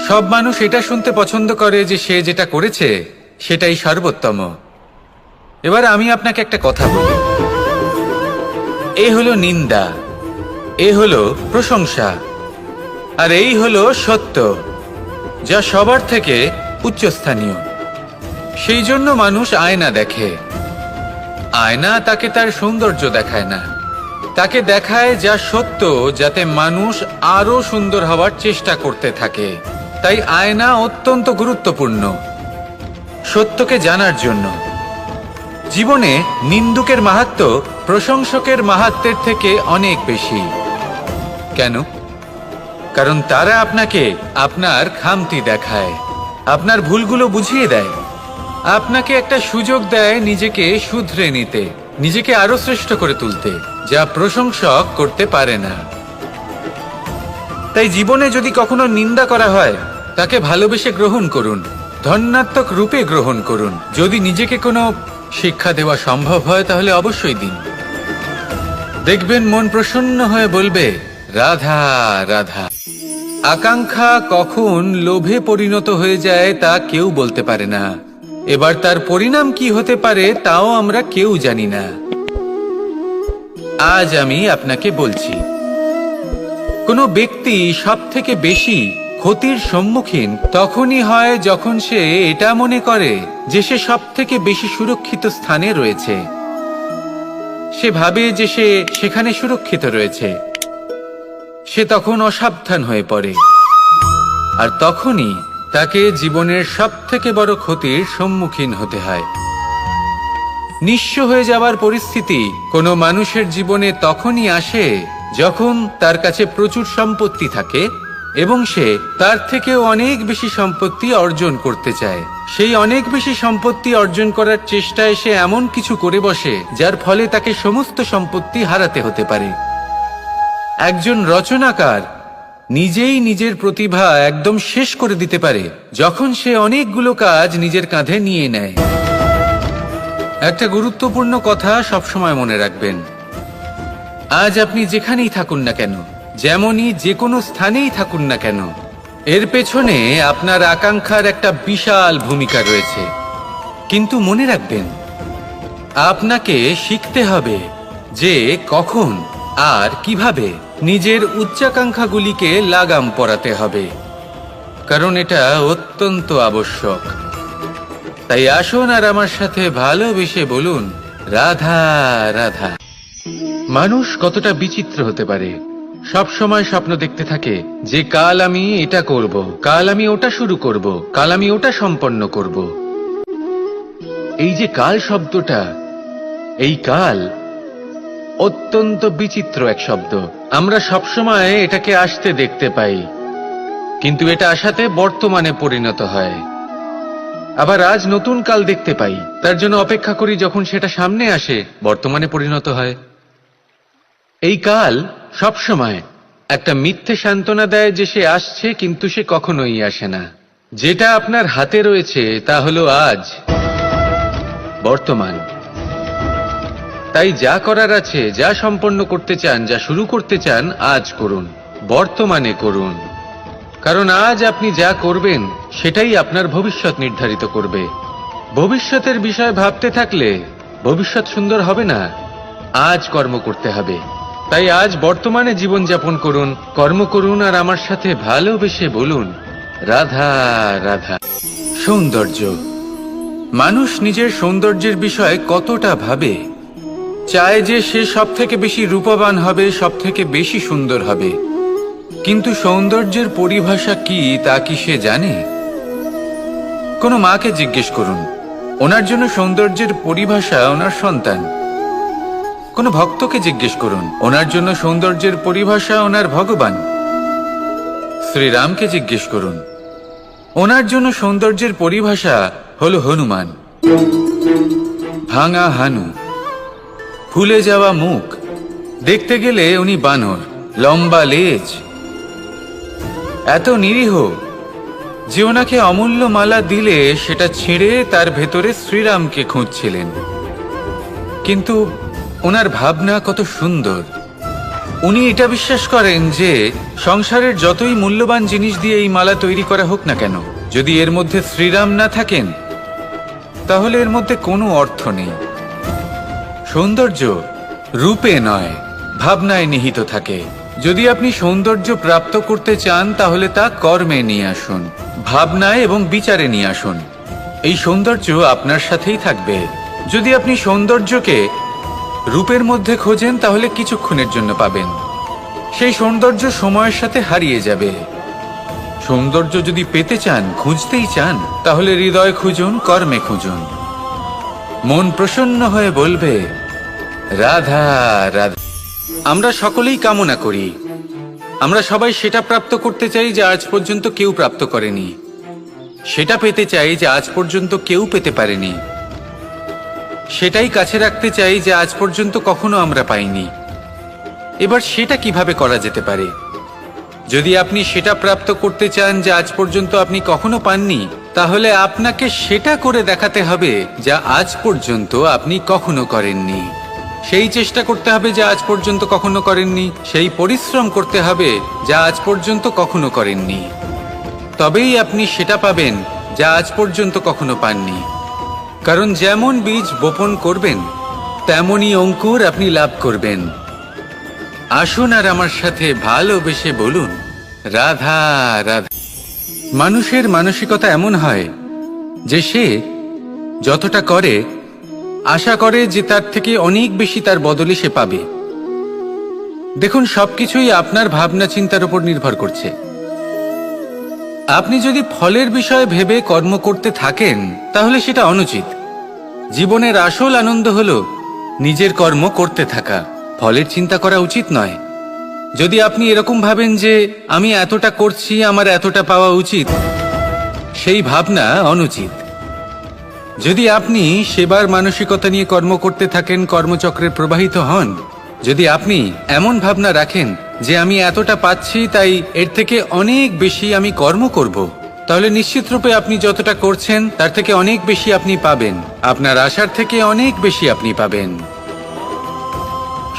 সব মানুষ এটা শুনতে পছন্দ করে যে সে যেটা করেছে সেটাই সর্বোত্তম। এবার আমি আপনাকে একটা কথা বলি, এ হলো নিন্দা, এ হলো প্রশংসা, আর এই হলো সত্য, যা সবার থেকে উচ্চস্থানীয়। সেই জন্য মানুষ আয়না দেখে। আয়না তাকে তার সৌন্দর্য দেখায় না, তাকে দেখায় যা সত্য, যাতে মানুষ আরো সুন্দর হওয়ার চেষ্টা করতে থাকে। তাই আয়না অত্যন্ত গুরুত্বপূর্ণ সত্যকে জানার জন্য। জীবনে নিন্দুকের মাহাত্ম্য প্রশংসকের মাহাত্ম্যের থেকে অনেক বেশি। কেন? কারণ তারা আপনাকে আপনার খামতি দেখায়, আপনার ভুলগুলো বুঝিয়ে দেয়, আপনাকে একটা সুযোগ দেয় নিজেকে শুধরে নিতে, নিজেকে আরো শ্রেষ্ঠ করে তুলতে, যা প্রশংসক করতে পারে না। তাই জীবনে যদি কখনো নিন্দা করা হয়, তাকে ভালোবেসে গ্রহণ করুন, ধন্যাত্মক রূপে গ্রহণ করুন। যদি নিজেকে কোনো শিক্ষা দেওয়া সম্ভব হয় তাহলে অবশ্যই দিন। দেখবেন মন প্রসন্ন হয়ে বলবে, রাধা রাধা। আকাঙ্ক্ষা কখন লোভে পরিণত হয়ে যায় তা কেউ বলতে পারে না। এবার তার পরিণাম কি হতে পারে তাও আমরা কেউ জানি না। আজ আমি আপনাকে বলছি, কোনো ব্যক্তি সব থেকে বেশি ক্ষতির সম্মুখীন তখনই হয় যখন সে এটা মনে করে যে সে সব থেকে বেশি সুরক্ষিত স্থানে রয়েছে। সে ভাবে যে সে সেখানে সুরক্ষিত রয়েছে। সে তখন অসাবধান হয়ে পড়ে, আর তখনই তাকে জীবনের সব থেকে বড় ক্ষতির সম্মুখীন হতে হয়। নিঃস্ব হয়ে যাওয়ার পরিস্থিতি কোনো মানুষের জীবনে তখনই আসে যখন তার কাছে প্রচুর সম্পত্তি থাকে এবং সে তার থেকেও অনেক বেশি সম্পত্তি অর্জন করতে চায়। সেই অনেক বেশি সম্পত্তি অর্জন করার চেষ্টায় সে এমন কিছু করে বসে যার ফলে তাকে সমস্ত সম্পত্তি হারাতে হতে পারে। একজন রচনাকার নিজেই নিজের প্রতিভা একদম শেষ করে দিতে পারে যখন সে অনেকগুলো কাজ নিজের কাঁধে নিয়ে নেয়। একটা গুরুত্বপূর্ণ কথা সবসময় মনে রাখবেন, আজ আপনি যেখানেই থাকুন না কেন, যেমনই যে কোনো স্থানেই থাকুন না কেন, এর পেছনে আপনার আকাঙ্ক্ষার একটা বিশাল ভূমিকা রয়েছে। কিন্তু মনে রাখবেন, আপনাকে শিখতে হবে যে কখন আর কিভাবে নিজের উচ্চাকাঙ্ক্ষাগুলিকে লাগাম পরাতে হবে, কারণ এটা অত্যন্ত আবশ্যক। তাই আসুন আর আমার সাথে ভালোবেসে বলুন, রাধা রাধা। মানুষ কতটা বিচিত্র হতে পারে। সব সময় স্বপ্ন দেখতে থাকে যে কাল আমি এটা করব, কাল আমি ওটা শুরু করব, কাল আমি ওটা সম্পন্ন করব। এই যে কাল শব্দটা, এই কাল অত্যন্ত বিচিত্র এক শব্দ। আমরা সবসময় এটাকে আসতে দেখতে পাই, কিন্তু এটা আসাতে বর্তমানে পরিণত হয়। আবার আজ নতুন কাল দেখতে পাই, তার জন্য অপেক্ষা করি, যখন সেটা সামনে আসে বর্তমানে পরিণত হয়। এই কাল সবসময় একটা মিথ্যে সান্ত্বনা দেয় যে সে আসছে, কিন্তু সে কখনোই আসে না। যেটা আপনার হাতে রয়েছে তা হলো আজ, বর্তমান। তাই যা করার আছে, যা সম্পন্ন করতে চান, যা শুরু করতে চান, আজ করুন, বর্তমানে করুন। কারণ আজ আপনি যা করবেন সেটাই আপনার ভবিষ্যৎ নির্ধারিত করবে। ভবিষ্যতের বিষয় ভাবতে থাকলে ভবিষ্যৎ সুন্দর হবে না। আজ কর্ম করতে হবে। তাই আজ বর্তমানে জীবনযাপন করুন, কর্ম করুন, আর আমার সাথে ভালোবেসে বলুন, রাধা রাধা। সৌন্দর্য। মানুষ নিজের সৌন্দর্যের বিষয়ে কতটা ভাবে, চায় যে সে সব থেকে বেশি রূপবান হবে, সব থেকে বেশি সুন্দর হবে। কিন্তু সৌন্দর্যের পরিভাষা কি তা কি সে জানে? কোনো মাকে জিজ্ঞেস করুন, ওনার জন্য সৌন্দর্যের পরিভাষা ওনার সন্তান। কোনো ভক্তকে জিজ্ঞেস করুন, ওনার জন্য সৌন্দর্যের পরিভাষা ওনার ভগবান। শ্রীরামকে জিজ্ঞেস করুন, ওনার জন্য সৌন্দর্যের পরিভাষা হলো হনুমান। ভাঙা হানু, ফুলে যাওয়া মুখ, দেখতে গেলে উনি বানর, লম্বা লেজ, এত নিরীহ যে ওনাকে অমূল্য মালা দিলে সেটা ছিঁড়ে তার ভেতরে শ্রীরামকে খুঁজছিলেন। কিন্তু ওনার ভাবনা কত সুন্দর। উনি এটা বিশ্বাস করেন যে সংসারের যতই মূল্যবান জিনিস দিয়ে এই মালা তৈরি করা হোক না কেন, যদি এর মধ্যে শ্রীরাম না থাকেন তাহলে এর মধ্যে কোনো অর্থ নেই। সৌন্দর্য রূপে নয়, ভাবনায় নিহিত থাকে। যদি আপনি সৌন্দর্য প্রাপ্ত করতে চান তাহলে তা কর্মে নিয়ে আসুন, ভাবনায় এবং বিচারে নিয়ে আসুন। এই সৌন্দর্য আপনার সাথেই থাকবে। যদি আপনি সৌন্দর্যকে রূপের মধ্যে খোঁজেন তাহলে কিছুক্ষণের জন্য পাবেন, সেই সৌন্দর্য সময়ের সাথে হারিয়ে যাবে। সৌন্দর্য যদি পেতে চান, খুঁজতেই চান, তাহলে হৃদয় খুঁজুন, কর্মে খুঁজুন। মন প্রসন্ন হয়ে বলবে, রাধা রাধা। আমরা সকলেই কামনা করি, আমরা সবাই সেটা প্রাপ্ত করতে চাই যা আজ পর্যন্ত কেউ প্রাপ্ত করেনি, সেটা পেতে চাই যা আজ পর্যন্ত কেউ পেতে পারেনি, সেটাই কাছে রাখতে চাই যা আজ পর্যন্ত কখনো আমরা পাইনি। এবার সেটা কিভাবে করা যেতে পারে? যদি আপনি সেটা প্রাপ্ত করতে চান যা আজ পর্যন্ত আপনি কখনো পাননি, তাহলে আপনাকে সেটা করে দেখাতে হবে যা আজ পর্যন্ত আপনি কখনো করেননি। সেই চেষ্টা করতে হবে যা আজ পর্যন্ত কখনো করেননি, সেই পরিশ্রম করতে হবে যা আজ পর্যন্ত কখনো করেননি। তবেই আপনি সেটা পাবেন যা আজ পর্যন্ত কখনো পাননি। কারণ যেমন বীজ বপন করবেন তেমনই অঙ্কুর আপনি লাভ করবেন। আসুন আর আমার সাথে ভালোবেসে বলুন, রাধা রাধা। মানুষের মানসিকতা এমন হয় যে সে যতটা করে আশা করে যে তার থেকে অনেক বেশি তার বদলে সে পাবে। দেখুন, সবকিছুই আপনার ভাবনা চিন্তার উপর নির্ভর করছে। আপনি যদি ফলের বিষয়ে ভেবে কর্ম করতে থাকেন তাহলে সেটা অনুচিত। জীবনের আসল আনন্দ হলো নিজের কর্ম করতে থাকা, ফলের চিন্তা করা উচিত নয়। যদি আপনি এরকম ভাবেন যে আমি এতটা করছি, আমার এতটা পাওয়া উচিত, সেই ভাবনা অনুচিত। যদি আপনি সেবার মানসিকতা নিয়ে কর্ম করতে থাকেন, কর্মচক্রে প্রবাহিত হন, যদি আপনি এমন ভাবনা রাখেন যে আমি এতটা পাচ্ছি তাই এর থেকে অনেক বেশি আমি কর্ম করব, তাহলে নিশ্চিতরূপে আপনি যতটা করছেন তার থেকে অনেক বেশি আপনি পাবেন। আপনার আশার থেকে অনেক বেশি আপনি পাবেন।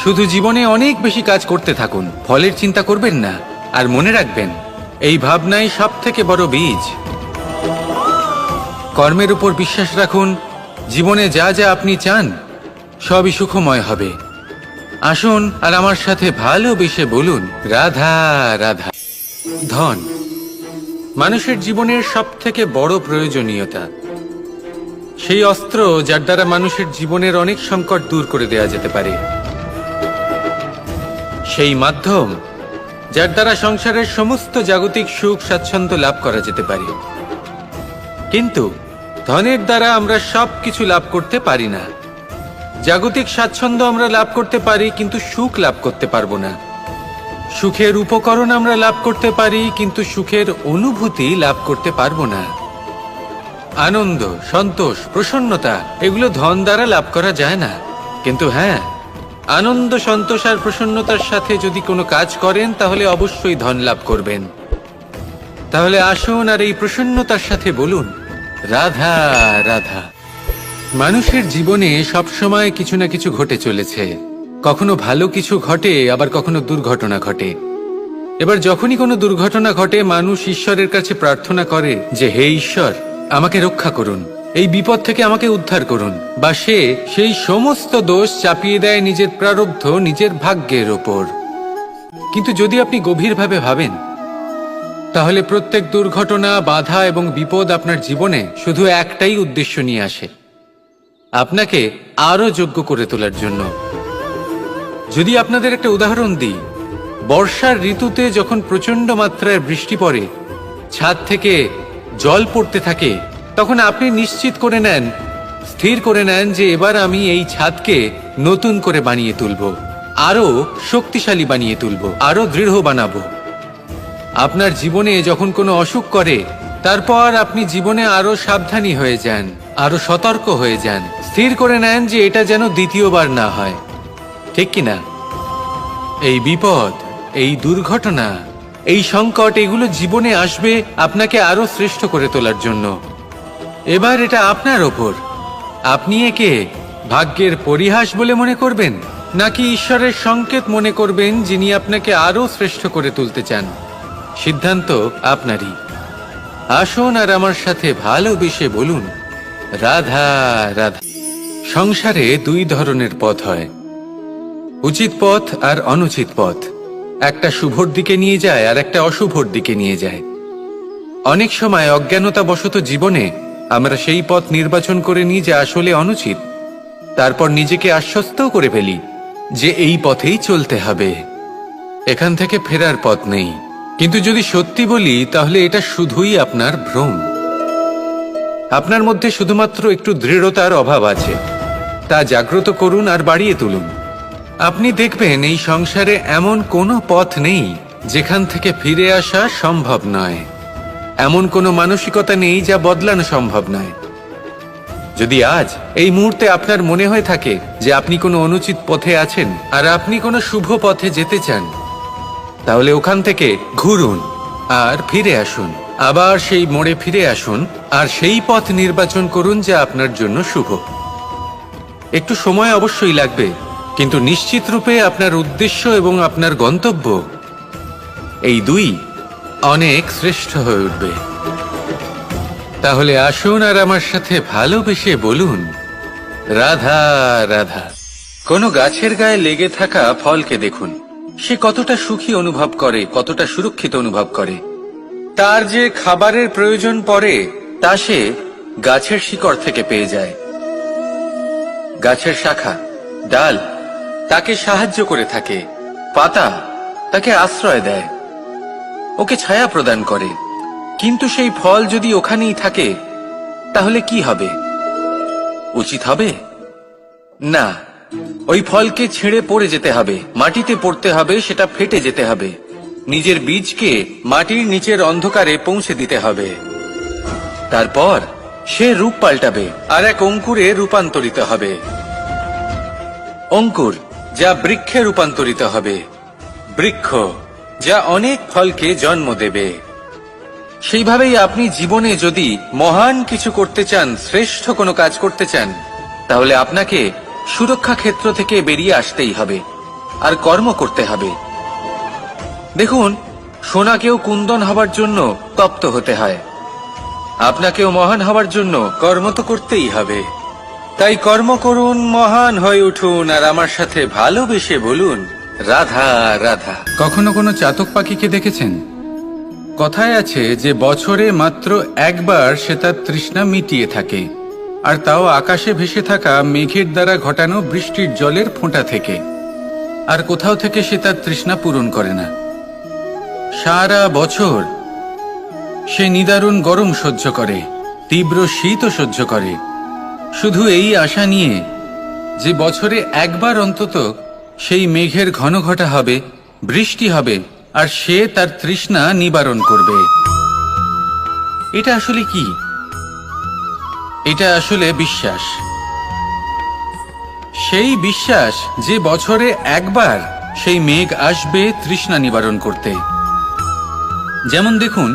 শুধু জীবনে অনেক বেশি কাজ করতে থাকুন, ফলের চিন্তা করবেন না। আর মনে রাখবেন, এই ভাবনাই সব থেকে বড় বীজ। কর্মের উপর বিশ্বাস রাখুন, জীবনে যা যা আপনি চান সবই সুখময় হবে। আসুন আর আমার সাথে ভালোবেসে বলুন, রাধা রাধা। ধন মানুষের জীবনের সব থেকে বড় প্রয়োজনীয়তা, সেই অস্ত্র যার দ্বারা মানুষের জীবনের অনেক সংকট দূর করে দেওয়া যেতে পারে, সেই মাধ্যম যার দ্বারা সংসারের সমস্ত জাগতিক সুখ স্বাচ্ছন্দ্য লাভ করা যেতে পারে। কিন্তু ধনের দ্বারা আমরা সব কিছু লাভ করতে পারি না। জাগতিক স্বাচ্ছন্দ্য আমরা লাভ করতে পারি কিন্তু সুখ লাভ করতে পারবো না। সুখের উপকরণ আমরা লাভ করতে পারি কিন্তু সুখের অনুভূতি লাভ করতে পারবো না। আনন্দ, সন্তোষ, প্রসন্নতা এগুলো ধন দ্বারা লাভ করা যায় না। কিন্তু হ্যাঁ, আনন্দ, সন্তোষ আর প্রসন্নতার সাথে যদি কোনো কাজ করেন তাহলে অবশ্যই ধন লাভ করবেন। তাহলে আসুন আর এই প্রসন্নতার সাথে বলুন, রাধা রাধা। মানুষের জীবনে সবসময় কিছু না কিছু ঘটে চলেছে। কখনো ভালো কিছু ঘটে, আবার কখনো দুর্ঘটনা ঘটে। এবার যখনই কোনো দুর্ঘটনা ঘটে, মানুষ ঈশ্বরের কাছে প্রার্থনা করে যে হে ঈশ্বর, আমাকে রক্ষা করুন, এই বিপদ থেকে আমাকে উদ্ধার করুন। বা সে সেই সমস্ত দোষ চাপিয়ে দেয় নিজের প্রারব্ধ, নিজের ভাগ্যের ওপর। কিন্তু যদি আপনি গভীরভাবে ভাবেন, তাহলে প্রত্যেক দুর্ঘটনা, বাধা এবং বিপদ আপনার জীবনে শুধু একটাই উদ্দেশ্য নিয়ে আসে, আপনাকে আরো যোগ্য করে তোলার জন্য। যদি আপনাদের একটা উদাহরণ দিই, বর্ষার ঋতুতে যখন প্রচন্ড মাত্রায় বৃষ্টি পড়ে, ছাদ থেকে জল পড়তে থাকে, তখন আপনি নিশ্চিত করে নেন, স্থির করে নেন যে এবার আমি এই ছাদকে নতুন করে বানিয়ে তুলব, আরো শক্তিশালী বানিয়ে তুলব, আরো দৃঢ় বানাবো। আপনার জীবনে যখন কোনো অসুখ করে, তারপর আপনি জীবনে আরো সাবধানী হয়ে যান, আরো সতর্ক হয়ে যান, স্থির করে নেন যে এটা যেন দ্বিতীয়বার না হয়, ঠিক কিনা? এই বিপদ, এই দুর্ঘটনা, এই সংকট, এগুলো জীবনে আসবে আপনাকে আরো শ্রেষ্ঠ করে তোলার জন্য। এবার এটা আপনার ওপর। আপনি একে ভাগ্যের পরিহাস বলে মনে করবেন, নাকি ঈশ্বরের সংকেত মনে করবেন, যিনি আপনাকে আরো শ্রেষ্ঠ করে তুলতে চান? সিদ্ধান্ত আপনারই। আসুন আর আমার সাথে ভালোবেসে বলুন, রাধা রাধা। সংসারে দুই ধরনের পথ হয়, উচিত পথ আর অনুচিত পথ। একটা শুভর দিকে নিয়ে যায় আর একটা অশুভর দিকে নিয়ে যায়। অনেক সময় অজ্ঞানতাবশত জীবনে আমরা সেই পথ নির্বাচন করে নিই যা আসলে অনুচিত। তারপর নিজেকে আশ্বস্তও করে ফেলি যে এই পথেই চলতে হবে, এখান থেকে ফেরার পথ নেই। কিন্তু যদি সত্যি বলি, তাহলে এটা শুধুই আপনার ভ্রম। আপনার মধ্যে শুধুমাত্র একটু দৃঢ়তার অভাব আছে, তা জাগ্রত করুন আর বাড়িয়ে তুলুন। আপনি দেখবেন এই সংসারে এমন কোনো পথ নেই যেখান থেকে ফিরে আসা সম্ভব নয়। এমন কোনো মানসিকতা নেই যা বদলানো সম্ভব নয়। যদি আজ এই মুহূর্তে আপনার মনে হয়ে থাকে যে আপনি কোনো অনুচিত পথে আছেন আর আপনি কোনো শুভ পথে যেতে চান, তাহলে ওখান থেকে ঘুরুন আর ফিরে আসুন, আবার সেই মোড়ে ফিরে আসুন আর সেই পথ নির্বাচন করুন যা আপনার জন্য শুভ। একটু সময় অবশ্যই লাগবে, কিন্তু নিশ্চিত রূপে আপনার উদ্দেশ্য এবং আপনার গন্তব্য, এই দুই অনেক শ্রেষ্ঠ হয়ে উঠবে। তাহলে আসুন আর আমার সাথে ভালোবেসে বলুন, রাধা রাধা। কোনো গাছের গায়ে লেগে থাকা ফলকে দেখুন, সে কতটা সুখী অনুভব করে, কতটা সুরক্ষিত অনুভব করে। তার যে খাবারের প্রয়োজন পড়ে তা সে গাছের শিকড় থেকে পেয়ে যায়। গাছের শাখা, ডাল তাকে সাহায্য করে থাকে, পাতা তাকে আশ্রয় দেয়, ওকে ছায়া প্রদান করে। কিন্তু সেই ফল যদি ওখানেই থাকে, তাহলে কি হবে? উচিত হবে না। ওই ফলকে ছেড়ে পড়ে যেতে হবে, মাটিতে পড়তে হবে, সেটা ফেটে যেতে হবে, নিজের বীজকে মাটির নিচের অন্ধকারে পৌঁছে দিতে হবে। তারপর সে রূপ পাল্টাবে আর এক অঙ্কুরে রূপান্তরিত হবে। অঙ্কুর যা বৃক্ষে রূপান্তরিত হবে, বৃক্ষ যা অনেক ফলকে জন্ম দেবে। সেইভাবেই আপনি জীবনে যদি মহান কিছু করতে চান, শ্রেষ্ঠ কোনো কাজ করতে চান, তাহলে আপনাকে সুরক্ষা ক্ষেত্র থেকে বেরিয়ে আসতেই হবে আর কর্ম করতে হবে। দেখুন, সোনাকেও কুন্দন হবার জন্য তপ্ত হতে হয়, আপনাকেও মহান হবার জন্য কর্ম তো করতেই হবে। তাই কর্ম করুন, মহান হয়ে উঠুন আর আমার সাথে ভালোবেসে বলুন, রাধা রাধা। কখনো কোনো চাতক পাখিকে দেখেছেন? কথায় আছে যে বছরে মাত্র একবার সে তার তৃষ্ণা মিটিয়ে থাকে, আর তাও আকাশে ভেসে থাকা মেঘের দ্বারা ঘটানো বৃষ্টির জলের ফোঁটা থেকে। আর কোথাও থেকে সে তার তৃষ্ণা পূরণ করে না। সারা বছর সে নিদারুণ গরম সহ্য করে, তীব্র শীতও সহ্য করে, শুধু এই আশা নিয়ে যে বছরে একবার অন্তত সেই মেঘের ঘন ঘটা হবে, বৃষ্টি হবে, আর সে তার তৃষ্ণা নিবারণ করবে। এটা আসলে কি? এটা আসলে বিশ্বাস। সেই বিশ্বাস যে বছরে একবার সেই মেঘ আসবে তৃষ্ণা নিবারণ করতে। যেমন দেখুন,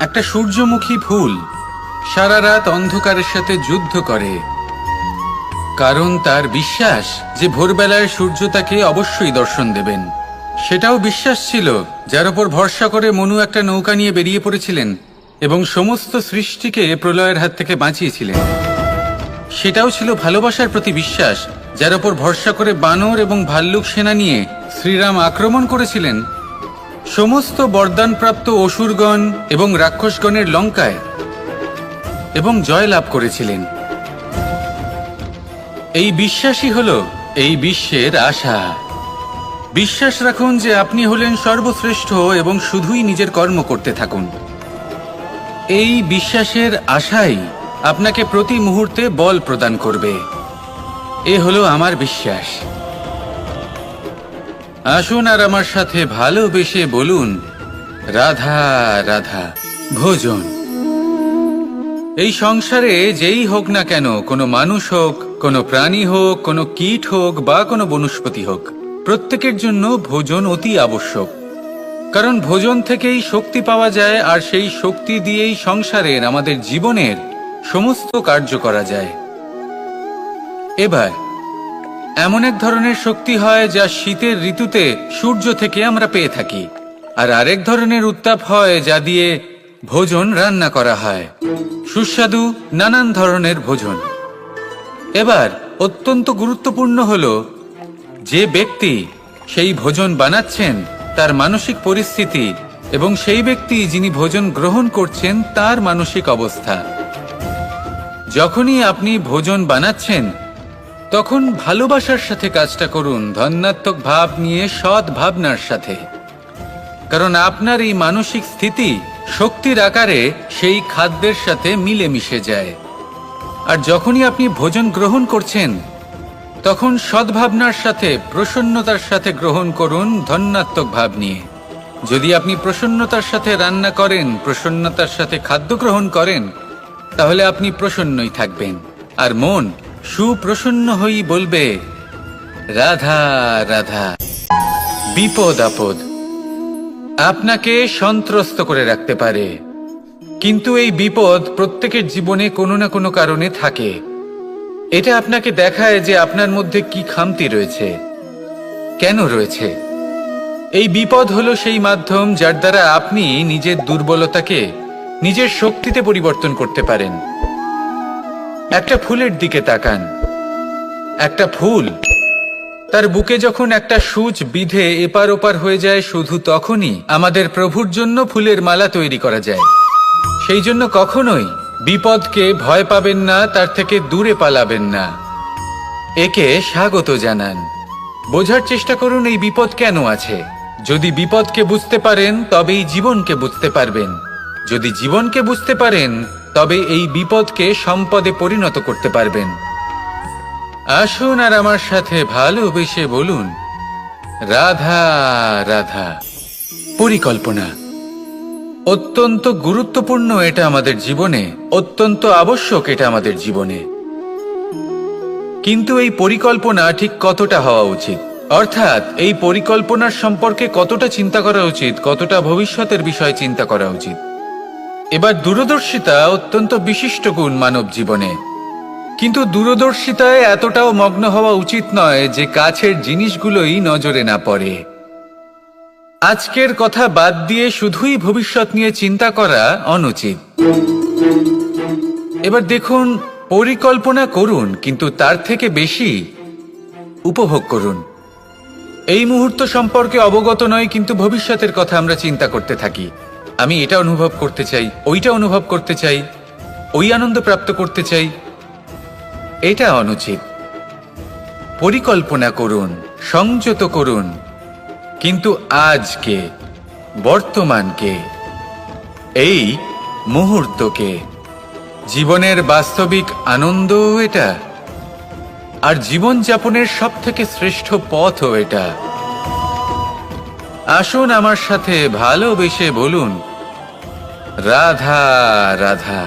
একটা সূর্যমুখী ফুল সারা রাত অন্ধকারের সাথে যুদ্ধ করে, কারণ তার বিশ্বাস যে ভোরবেলায় সূর্য তাকে অবশ্যই দর্শন দেবেন। সেটাও বিশ্বাস ছিল যার উপর ভরসা করে মনু একটা নৌকা নিয়ে বেরিয়ে পড়েছিলেন এবং সমস্ত সৃষ্টিকে প্রলয়ের হাত থেকে বাঁচিয়েছিলেন। সেটাও ছিল ভালোবাসার প্রতি বিশ্বাস, যার উপর ভরসা করে বানর এবং ভাল্লুক সেনা নিয়ে শ্রীরাম আক্রমণ করেছিলেন সমস্ত বরদানপ্রাপ্ত অসুরগণ এবং রাক্ষসগণের লঙ্কায় এবং জয় লাভ করেছিলেন। এই বিশ্বাসই হল এই বিশ্বের আশা। বিশ্বাস রাখুন যে আপনি হলেন সর্বশ্রেষ্ঠ এবং শুধুই নিজের কর্ম করতে থাকুন। এই বিশ্বাসের আশাই আপনাকে প্রতি মুহূর্তে বল প্রদান করবে। এ হলো আমার বিশ্বাস। আসুন আর আমার সাথে ভালোবেসে বলুন, রাধা রাধা। ভোজন। এই সংসারে যেই হোক না কেন, কোনো মানুষ হোক, কোনো প্রাণী হোক, কোনো কীট হোক বা কোনো বনস্পতি হোক, প্রত্যেকের জন্য ভোজন অতি আবশ্যক। কারণ ভোজন থেকেই শক্তি পাওয়া যায়, আর সেই শক্তি দিয়েই সংসারের, আমাদের জীবনের সমস্ত কার্য করা যায়। এবার এমন এক ধরনের শক্তি হয় যা শীতের ঋতুতে সূর্য থেকে আমরা পেয়ে থাকি, আর আরেক ধরনের উত্তাপ হয় যা দিয়ে ভোজন রান্না করা হয়, সুস্বাদু নানান ধরনের ভোজন। এবার অত্যন্ত গুরুত্বপূর্ণ হলো যে ব্যক্তি সেই ভোজন বানাচ্ছেন তার মানসিক পরিস্থিতি এবং সেই ব্যক্তি যিনি ভোজন গ্রহণ করছেন তার মানসিক অবস্থা। যখনই আপনি ভোজন বানাচ্ছেন তখন ভালোবাসার সাথে কাজটা করুন, ধন্যাত্মক ভাব নিয়ে, সৎ ভাবনার সাথে। কারণ আপনার এই মানসিক স্থিতি শক্তির আকারে সেই খাদ্যের সাথে মিলে মিশে যায়। আর যখনই আপনি ভোজন গ্রহণ করছেন তখন সদ্ভাবনার সাথে, প্রসন্নতার সাথে গ্রহণ করুন, ধন্যাত্মক ভাব নিয়ে। যদি আপনি প্রসন্নতার সাথে রান্না করেন, প্রসন্নতার সাথে খাদ্য গ্রহণ করেন, তাহলে আপনি প্রসন্নই থাকবেন, আর মন সুপ্রসন্ন হয়েই বলবে, রাধা রাধা। বিপদ আপদ আপনাকে সন্ত্রস্ত করে রাখতে পারে, কিন্তু এই বিপদ প্রত্যেকের জীবনে কোনো না কোনো কারণে থাকে। এটা আপনাকে দেখায় যে আপনার মধ্যে কি খামতি রয়েছে, কেন রয়েছে। এই বিপদ হলো সেই মাধ্যম যার দ্বারা আপনি নিজের দুর্বলতাকে নিজের শক্তিতে পরিবর্তন করতে পারেন। একটা ফুলের দিকে তাকান। একটা ফুল তার বুকে যখন একটা সূচ বিঁধে এপার ওপার হয়ে যায়, শুধু তখনই আমাদের প্রভুর জন্য ফুলের মালা তৈরি করা যায়। সেই জন্য কখনোই বিপদকে ভয় পাবেন না, তার থেকে দূরে পালাবেন না, একে স্বাগত জানান। বোঝার চেষ্টা করুন এই বিপদ কেন আছে। যদি বিপদকে বুঝতে পারেন তবেই জীবনকে বুঝতে পারবেন। যদি জীবনকে বুঝতে পারেন তবে এই বিপদকে সম্পদে পরিণত করতে পারবেন। আসুন আর আমার সাথে ভালোবেসে বলুন, রাধা রাধা। পরিকল্পনা অত্যন্ত গুরুত্বপূর্ণ, এটা আমাদের জীবনে অত্যন্ত আবশ্যক, এটা আমাদের জীবনে। কিন্তু এই পরিকল্পনা ঠিক কতটা হওয়া উচিত, অর্থাৎ এই পরিকল্পনার সম্পর্কে কতটা চিন্তা করা উচিত, কতটা ভবিষ্যতের বিষয়ে চিন্তা করা উচিত। এবার দূরদর্শিতা অত্যন্ত বিশিষ্ট গুণ মানব জীবনে, কিন্তু দূরদর্শিতায় এতটাও মগ্ন হওয়া উচিত নয় যে কাছের জিনিসগুলোই নজরে না পড়ে। আজকের কথা বাদ দিয়ে শুধুই ভবিষ্যৎ নিয়ে চিন্তা করা অনুচিত। এবার দেখুন, পরিকল্পনা করুন কিন্তু তার থেকে বেশি উপভোগ করুন। এই মুহূর্ত সম্পর্কে অবগত নয়, কিন্তু ভবিষ্যতের কথা আমরা চিন্তা করতে থাকি। আমি এটা অনুভব করতে চাই, ওইটা অনুভব করতে চাই, ওই আনন্দ প্রাপ্ত করতে চাই। এটা অনুচিত। পরিকল্পনা করুন, সংযত করুন, কিন্তু আজকে, বর্তমানকে, এই মুহূর্তকে, জীবনের বাস্তবিক আনন্দ এটা, আর জীবনযাপনের সব থেকে শ্রেষ্ঠ পথও এটা। আসুন আমার সাথে ভালোবেসে বলুন, রাধা রাধা।